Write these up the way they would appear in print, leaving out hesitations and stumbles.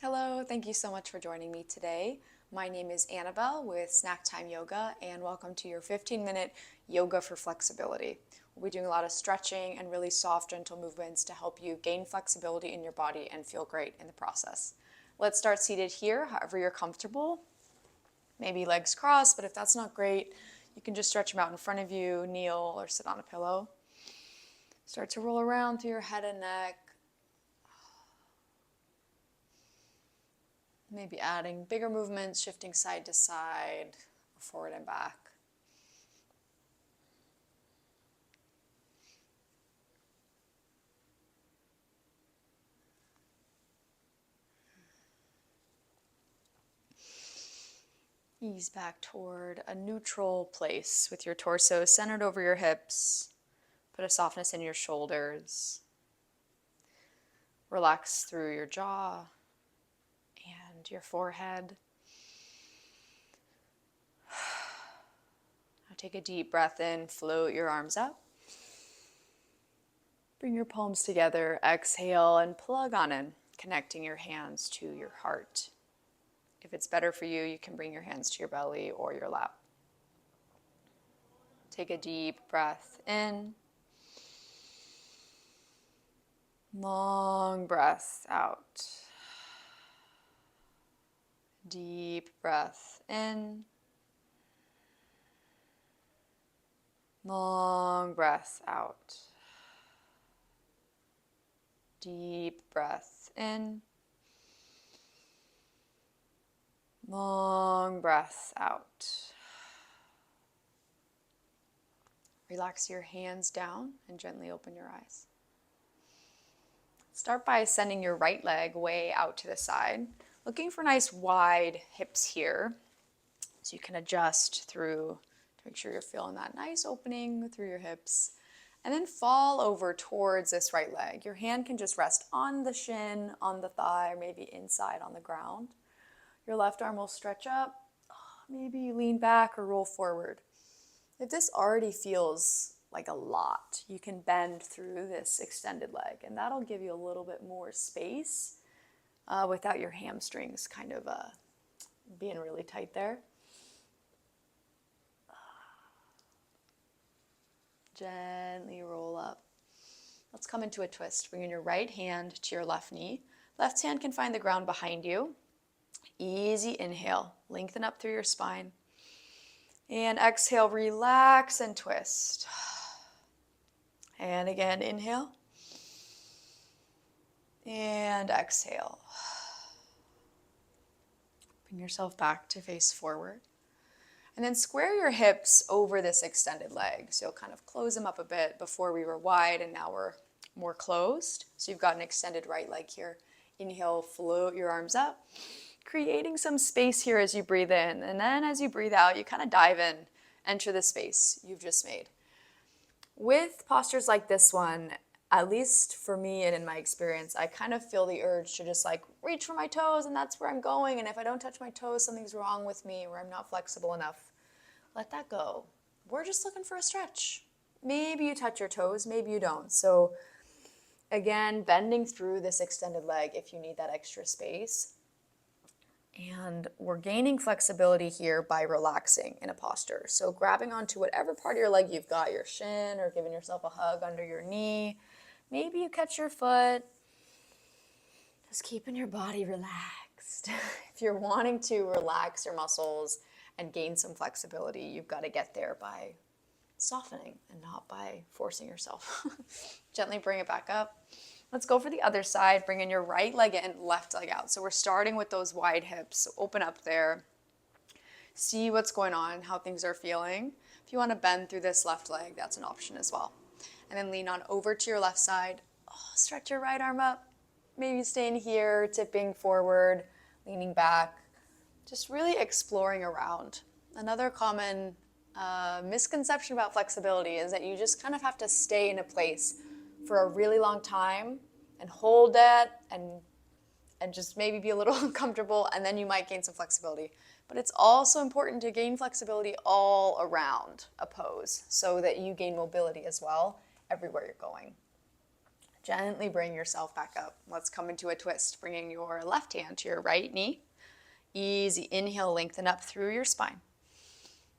Hello, thank you so much for joining me today. My name is Annabelle with Snack Time Yoga, and welcome to your 15-minute yoga for flexibility. We'll be doing a lot of stretching and really soft, gentle movements to help you gain flexibility in your body and feel great in the process. Let's start seated here, however you're comfortable. Maybe legs crossed, but if that's not great, you can just stretch them out in front of you, kneel, or sit on a pillow. Start to roll around through your head and neck. Maybe adding bigger movements, shifting side to side, forward and back. Ease back toward a neutral place with your torso centered over your hips. Put a softness in your shoulders. Relax through your jaw and your forehead. Now take a deep breath in, float your arms up. Bring your palms together, exhale and plug on in, connecting your hands to your heart. If it's better for you, you can bring your hands to your belly or your lap. Take a deep breath in. Long breath out. Deep breath in. Long breath out. Deep breath in. Long breath out. Relax your hands down and gently open your eyes. Start by sending your right leg way out to the side, looking for nice wide hips here, so you can adjust through to make sure you're feeling that nice opening through your hips. And then fall over towards this right leg. Your hand can just rest on the shin, on the thigh, or maybe inside on the ground. Your left arm will stretch up. Maybe you lean back or roll forward. If this already feels like a lot, you can bend through this extended leg, and that'll give you a little bit more space without your hamstrings kind of being really tight there. Gently roll up. Let's come into a twist. Bring in your right hand to your left knee. Left hand can find the ground behind you. Easy inhale. Lengthen up through your spine. And exhale, relax and twist. And again, inhale. And exhale. Bring yourself back to face forward. And then square your hips over this extended leg. So you'll kind of close them up a bit. Before we were wide and now we're more closed. So you've got an extended right leg here. Inhale, float your arms up, creating some space here as you breathe in. And then as you breathe out, you kind of dive in, enter the space you've just made. With postures like this one, at least for me and in my experience, I kind of feel the urge to just like reach for my toes and that's where I'm going. And if I don't touch my toes, something's wrong with me or I'm not flexible enough. Let that go. We're just looking for a stretch. Maybe you touch your toes, maybe you don't. So again, bending through this extended leg if you need that extra space. And we're gaining flexibility here by relaxing in a posture. So grabbing onto whatever part of your leg you've got, your shin or giving yourself a hug under your knee. Maybe you catch your foot. Just keeping your body relaxed. If you're wanting to relax your muscles and gain some flexibility, you've got to get there by softening and not by forcing yourself. Gently bring it back up. Let's go for the other side. Bring in your right leg in, left leg out. So we're starting with those wide hips. So open up there. See what's going on, how things are feeling. If you want to bend through this left leg, that's an option as well. And then lean on over to your left side. Stretch your right arm up. Maybe staying here, tipping forward, leaning back. Just really exploring around. Another common misconception about flexibility is that you just kind of have to stay in a place for a really long time and hold that and just maybe be a little uncomfortable, and then you might gain some flexibility. But it's also important to gain flexibility all around a pose so that you gain mobility as well everywhere you're going. Gently bring yourself back up. Let's come into a twist, bringing your left hand to your right knee. Easy inhale, lengthen up through your spine.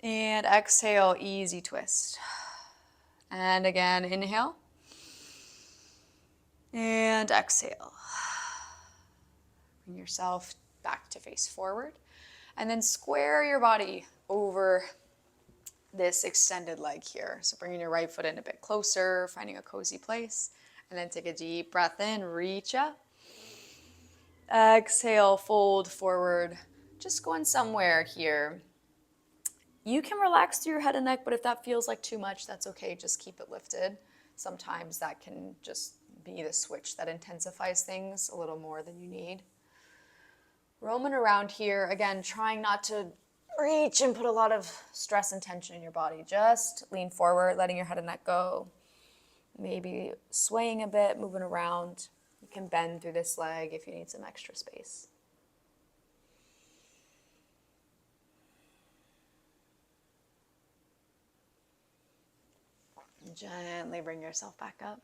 And exhale, easy twist. And again, inhale. And exhale. Bring yourself back to face forward. And then square your body over this extended leg here. So bringing your right foot in a bit closer, finding a cozy place. And then take a deep breath in, reach up. Exhale, fold forward. Just going somewhere here. You can relax through your head and neck, but if that feels like too much, that's okay. Just keep it lifted. Sometimes that can just be the switch that intensifies things a little more than you need. Roaming around here, again, trying not to reach and put a lot of stress and tension in your body. Just lean forward, letting your head and neck go. Maybe swaying a bit, moving around. You can bend through this leg if you need some extra space. Gently bring yourself back up.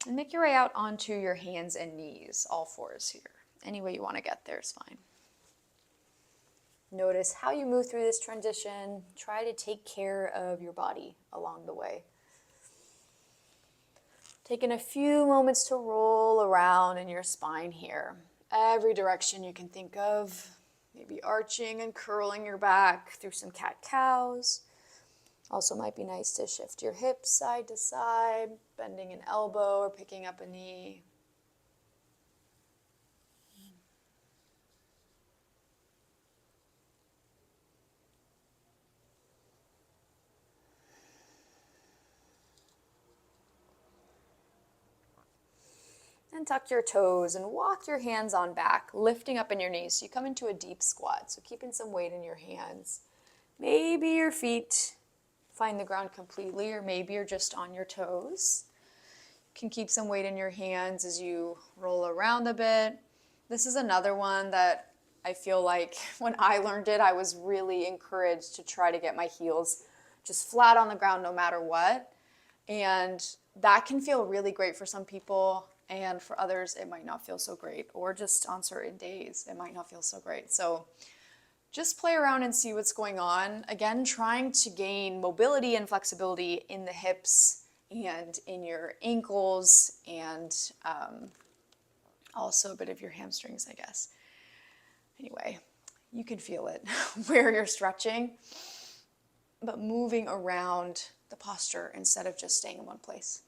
And make your way out onto your hands and knees, all fours here. Any way you want to get there is fine. Notice how you move through this transition. Try to take care of your body along the way. Taking a few moments to roll around in your spine here. Every direction you can think of. Maybe arching and curling your back through some cat-cows. Also might be nice to shift your hips side to side, bending an elbow or picking up a knee. And tuck your toes and walk your hands on back, lifting up in your knees. So you come into a deep squat, so keeping some weight in your hands. Maybe your feet find the ground completely, or maybe you're just on your toes. You can keep some weight in your hands as you roll around a bit. This is another one that I feel like when I learned it, I was really encouraged to try to get my heels just flat on the ground no matter what. And that can feel really great for some people, and for others it might not feel so great, or just on certain days it might not feel so great. So just play around and see what's going on. Again, trying to gain mobility and flexibility in the hips and in your ankles, and also a bit of your hamstrings, I guess. Anyway, you can feel it where you're stretching, but moving around the posture instead of just staying in one place.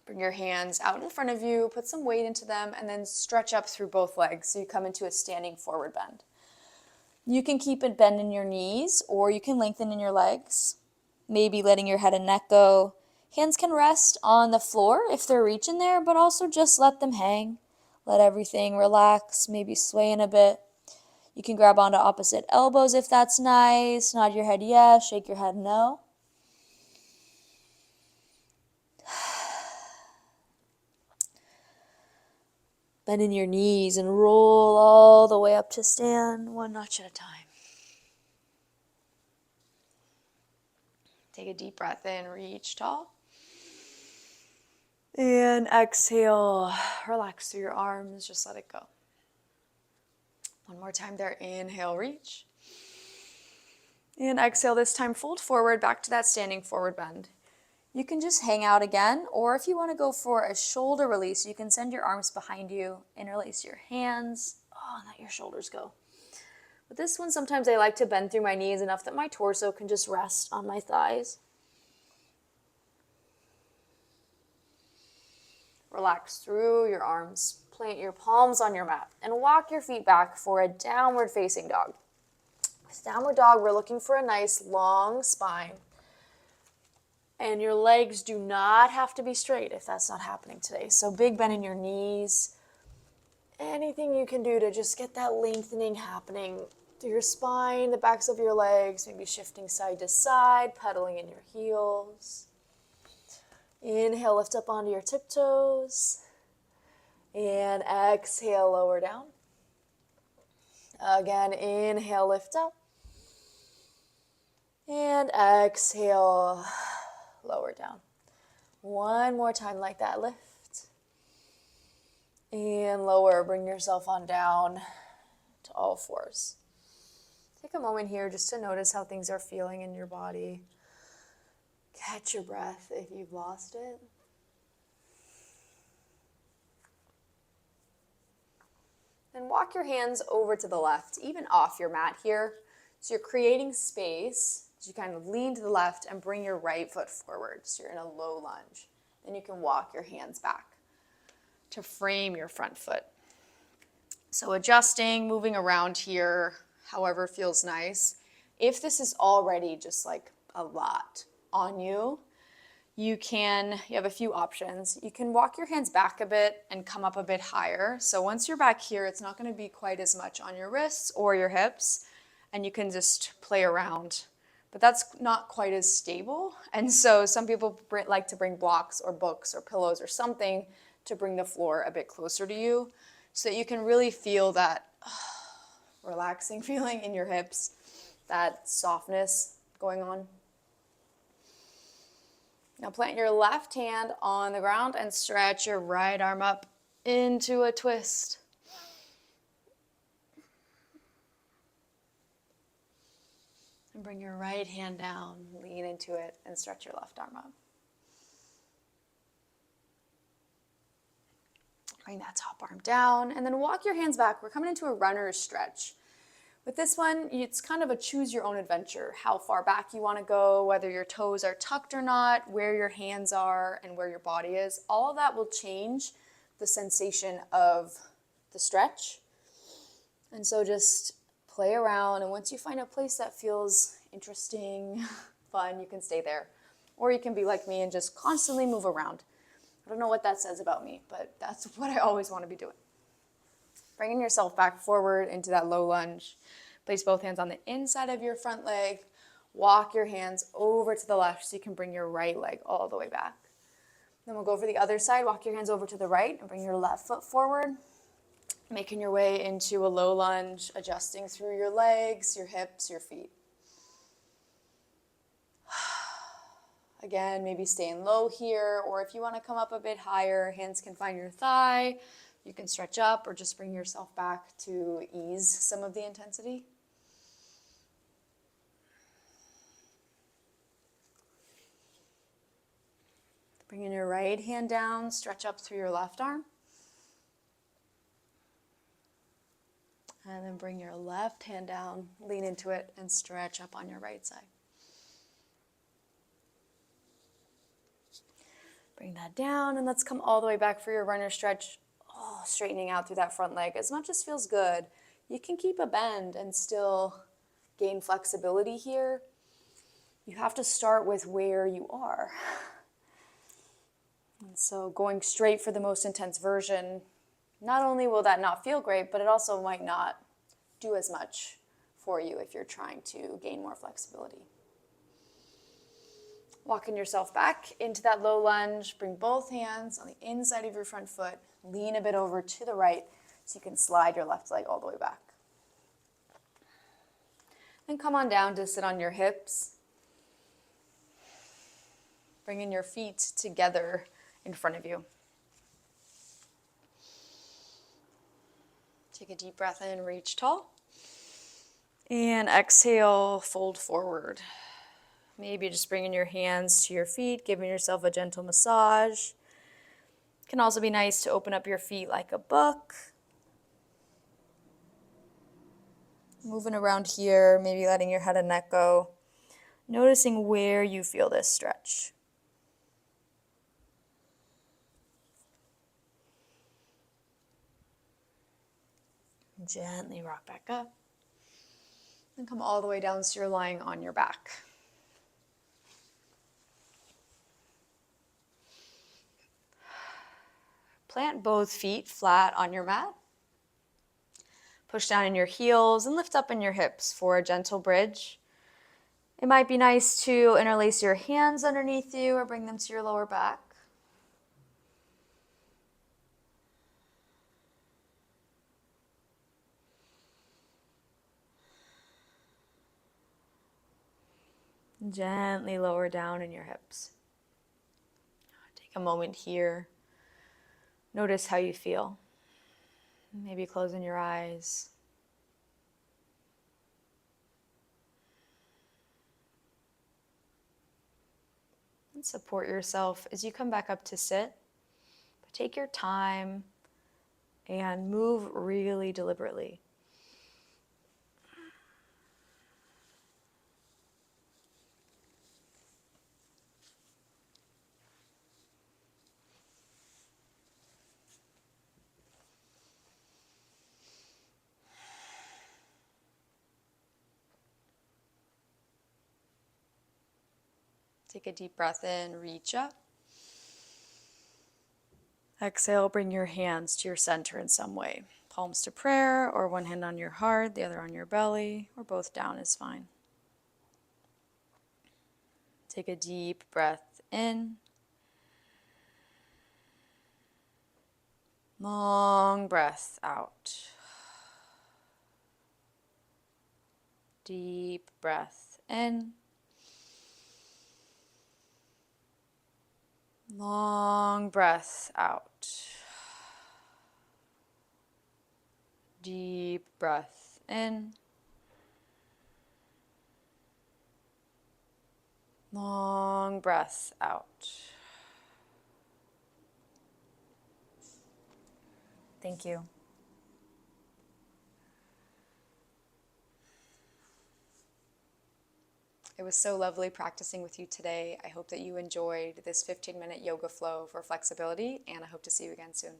Bring your hands out in front of you, put some weight into them, and then stretch up through both legs so you come into a standing forward bend. You can keep it bend in your knees, or you can lengthen in your legs, maybe letting your head and neck go. Hands can rest on the floor if they're reaching there, but also just let them hang. Let everything relax, maybe sway in a bit. You can grab onto opposite elbows if that's nice. Nod your head yes, shake your head no. Bend in your knees and roll all the way up to stand, one notch at a time. Take a deep breath in, reach tall. And exhale, relax through your arms, just let it go. One more time there, inhale, reach. And exhale, this time fold forward, back to that standing forward bend. You can just hang out again, or if you want to go for a shoulder release, you can send your arms behind you, interlace your hands, and let your shoulders go. But this one, sometimes I like to bend through my knees enough that my torso can just rest on my thighs. Relax through your arms, plant your palms on your mat, and walk your feet back for a downward facing dog. With downward dog, we're looking for a nice long spine. And your legs do not have to be straight if that's not happening today. So big bend in your knees. Anything you can do to just get that lengthening happening through your spine, the backs of your legs, maybe shifting side to side, pedaling in your heels. Inhale, lift up onto your tiptoes. And exhale, lower down. Again, inhale, lift up. And exhale, lower down. One more time like that. Lift. And lower. Bring yourself on down to all fours. Take a moment here just to notice how things are feeling in your body. Catch your breath if you've lost it. Then walk your hands over to the left, even off your mat here. So you're creating space. So you kind of lean to the left and bring your right foot forward. So you're in a low lunge. Then you can walk your hands back to frame your front foot. So adjusting, moving around here, however feels nice. If this is already just like a lot on you, you have a few options. You can walk your hands back a bit and come up a bit higher. So once you're back here, it's not going to be quite as much on your wrists or your hips, and you can just play around. But that's not quite as stable. And so some people like to bring blocks or books or pillows or something to bring the floor a bit closer to you so that you can really feel that relaxing feeling in your hips, that softness going on. Now plant your left hand on the ground and stretch your right arm up into a twist. And bring your right hand down, lean into it, and stretch your left arm up. Bring that top arm down, and then walk your hands back. We're coming into a runner's stretch. With this one, it's kind of a choose your own adventure, how far back you want to go, whether your toes are tucked or not, where your hands are, and where your body is. All of that will change the sensation of the stretch. And so just play around, and once you find a place that feels interesting, fun, you can stay there. Or you can be like me and just constantly move around. I don't know what that says about me, but that's what I always want to be doing. Bringing yourself back forward into that low lunge. Place both hands on the inside of your front leg. Walk your hands over to the left so you can bring your right leg all the way back. Then we'll go for the other side. Walk your hands over to the right and bring your left foot forward. Making your way into a low lunge, adjusting through your legs, your hips, your feet. Again, maybe staying low here, or if you want to come up a bit higher, hands can find your thigh. You can stretch up or just bring yourself back to ease some of the intensity. Bringing your right hand down, stretch up through your left arm. And then bring your left hand down, lean into it, and stretch up on your right side. Bring that down, and let's come all the way back for your runner stretch. Straightening out through that front leg as much as feels good. You can keep a bend and still gain flexibility here. You have to start with where you are. And so going straight for the most intense version, not only will that not feel great, but it also might not do as much for you if you're trying to gain more flexibility. Walking yourself back into that low lunge. Bring both hands on the inside of your front foot. Lean a bit over to the right so you can slide your left leg all the way back. Then come on down to sit on your hips. Bringing your feet together in front of you. Take a deep breath in, reach tall. And exhale, fold forward. Maybe just bringing your hands to your feet, giving yourself a gentle massage. It can also be nice to open up your feet like a book. Moving around here, maybe letting your head and neck go. Noticing where you feel this stretch. Gently rock back up. And come all the way down so you're lying on your back. Plant both feet flat on your mat. Push down in your heels and lift up in your hips for a gentle bridge. It might be nice to interlace your hands underneath you or bring them to your lower back. Gently lower down in your hips. Take a moment here. Notice how you feel. Maybe closing your eyes. And support yourself as you come back up to sit. But take your time and move really deliberately. Take a deep breath in, reach up. Exhale, bring your hands to your center in some way. Palms to prayer, or one hand on your heart, the other on your belly, or both down is fine. Take a deep breath in. Long breath out. Deep breath in. Long breath out. Deep breath in. Long breath out. Thank you. It was so lovely practicing with you today. I hope that you enjoyed this 15-minute yoga flow for flexibility, and I hope to see you again soon.